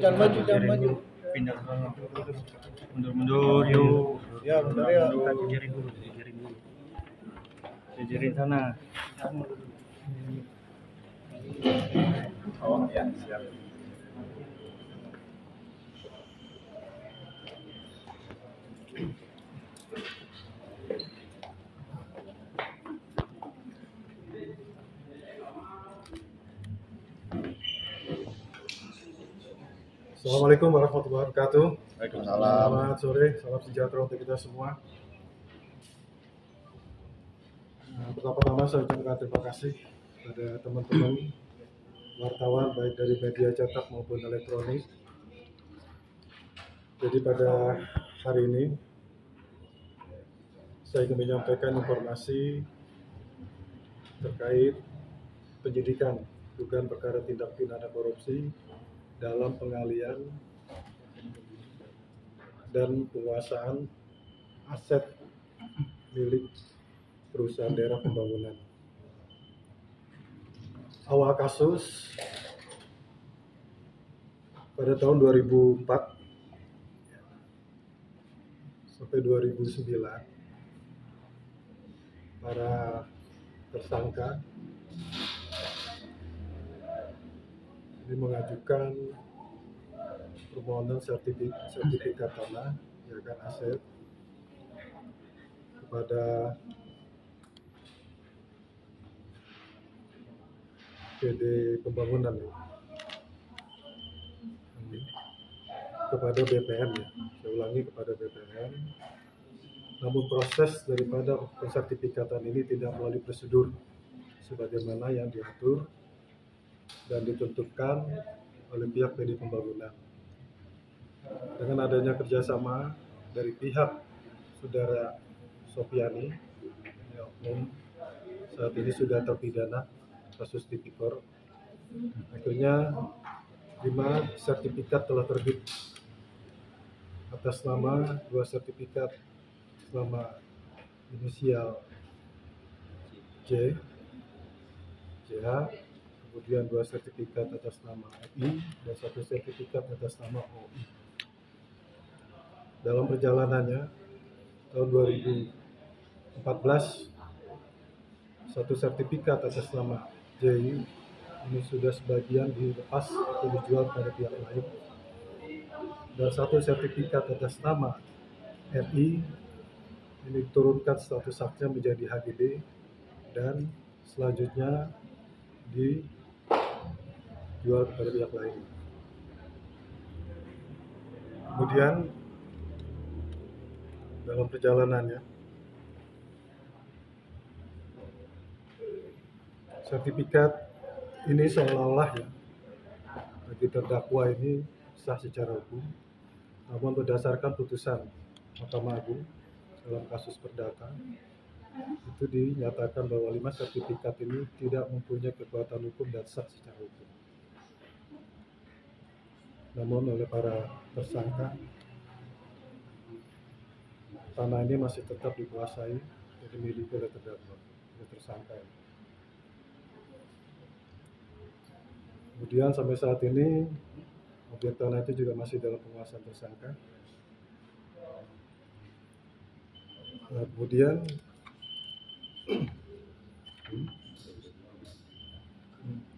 Jangan maju, jangan maju. Pindah ke sana. Mundur yuk. Ya, mundur ya. Kita jejerin dulu. Jejerin sana. Oh ya, siap. Assalamualaikum warahmatullahi wabarakatuh. Waalaikumsalam. Selamat sore, salam sejahtera untuk kita semua. Pertama-tama saya ucapkan terima kasih pada teman-teman wartawan baik dari media cetak maupun elektronik. Jadi pada hari ini saya ingin menyampaikan informasi terkait penyidikan dugaan perkara tindak pidana korupsi dalam pengalian dan penguasaan aset milik perusahaan daerah pembangunan. Awal kasus pada tahun 2004 sampai 2009, para tersangka ini mengajukan permohonan sertifikat tanah dan aset kepada PD Pembangunan, kepada BPN ya. Saya ulangi, kepada BPN. Namun proses daripada pensertifikatan ini tidak melalui prosedur sebagaimana yang diatur dan ditentukan oleh pihak PD Pembangunan. Dengan adanya kerjasama dari pihak saudara Sofiani, oknum saat ini sudah terpidana kasus tipikor, akhirnya 5 sertifikat telah terbit atas nama 2 sertifikat nama inisial J, JH, kemudian 2 sertifikat atas nama I dan 1 sertifikat atas nama OI. Dalam perjalanannya tahun 2014 1 sertifikat atas nama J ini sudah sebagian dilepas atau dijual pada pihak lain, dan 1 sertifikat atas nama RI ini diturunkan status haknya menjadi HGD dan selanjutnya dijual kepada pihak lain. Kemudian dalam perjalanannya sertifikat ini seolah-olah ya bagi terdakwa ini sah secara hukum, namun berdasarkan putusan Mahkamah Agung dalam kasus perdata itu dinyatakan bahwa 5 sertifikat ini tidak mempunyai kekuatan hukum dan sah secara hukum. Namun oleh para tersangka, tanah ini masih tetap dikuasai dan dimiliki oleh terdakwa, oleh tersangka. Kemudian sampai saat ini objek tanah itu juga masih dalam penguasaan tersangka. Nah, kemudian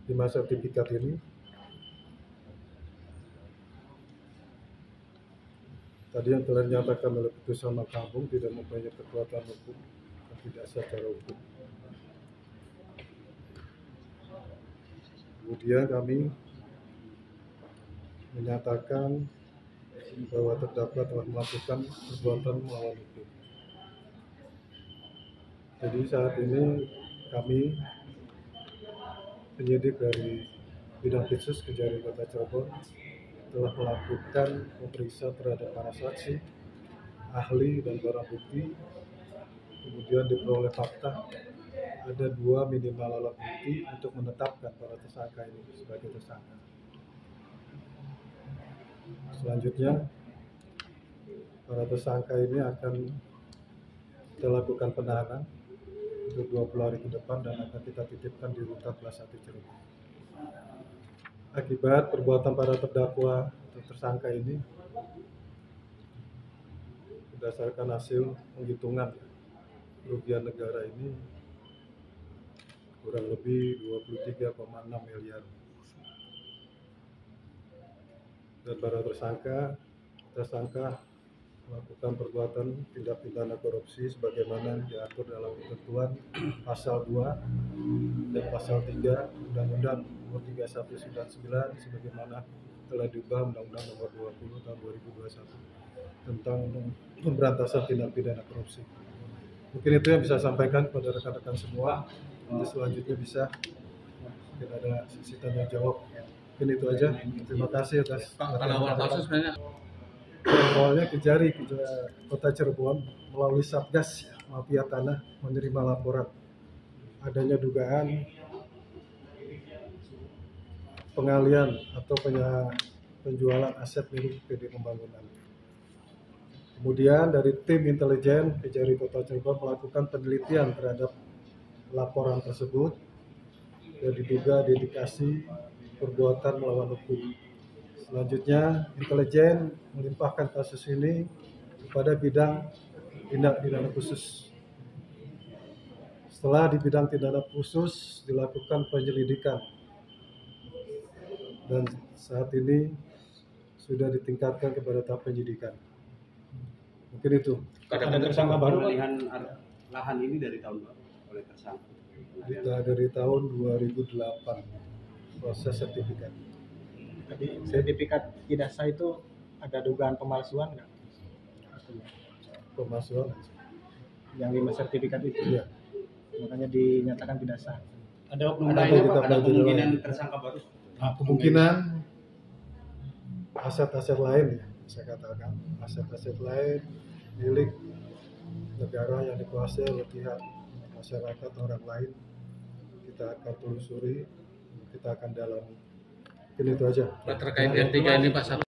5 sertifikat ini tadi yang telah dinyatakan oleh putusan Mahkamah Agung tidak mempunyai kekuatan hukum dan tidak sah secara hukum. Kemudian kami menyatakan bahwa terdakwa telah melakukan perbuatan melawan hukum. Jadi saat ini kami penyidik dari bidang khusus Kejari Kota Cirebon telah melakukan pemeriksaan terhadap para saksi, ahli dan barang bukti. Kemudian diperoleh fakta ada 2 minimal alat bukti untuk menetapkan para tersangka ini sebagai tersangka. Selanjutnya para tersangka ini akan kita lakukan penahanan untuk 20 hari ke depan dan akan kita titipkan di rutan kelas 1 Cirebon. Akibat perbuatan para terdakwa atau tersangka ini berdasarkan hasil penghitungan kerugian negara ini kurang lebih 23,6 miliar. Dan para tersangka melakukan perbuatan tindak pidana korupsi sebagaimana diatur dalam ketentuan pasal 2 dan pasal 3 Undang-Undang Nomor 3199 sebagaimana telah diubah Undang-Undang Nomor 20 Tahun 2021 tentang pemberantasan tindak pidana korupsi. Mungkin itu yang bisa saya sampaikan kepada rekan-rekan semua. Nanti selanjutnya bisa mungkin ada sesi tanya jawab. Mungkin itu aja. Terima kasih atas Pada awal kasus sebenarnya awalnya Kejari Kota Cirebon melalui Satgas Mafia Tanah menerima laporan adanya dugaan pengalian atau penjualan aset milik PD Pembangunan. Kemudian dari tim intelijen Kejari Kota Cirebon melakukan penelitian terhadap laporan tersebut dan diduga dedikasi perbuatan melawan hukum. Selanjutnya, intelijen melimpahkan kasus ini kepada bidang tindak pidana khusus. Setelah di bidang tindak pidana khusus dilakukan penyelidikan dan saat ini sudah ditingkatkan kepada tahap penyidikan. Mungkin itu. Ada tersangka baru pengalihan lahan ini dari tahun berapa oleh tersangka? Dari tahun 2008 proses sertifikat. Tadi sertifikat tidak sah itu ada dugaan pemalsuan nggak? Pemalsuan. Yang 5 sertifikat itu, Iya. makanya dinyatakan tidak sah. Ada oknum Ada lainnya kita Pak? Ada pelajari kemungkinan lagi. tersangka baru? Nah, kemungkinan aset-aset lain ya, saya katakan aset-aset lain milik negara yang dikuasai oleh pihak masyarakat orang lain kita akan telusuri, kita akan dalami. Mungkin itu aja. terkait yang 3 ini Pak, 1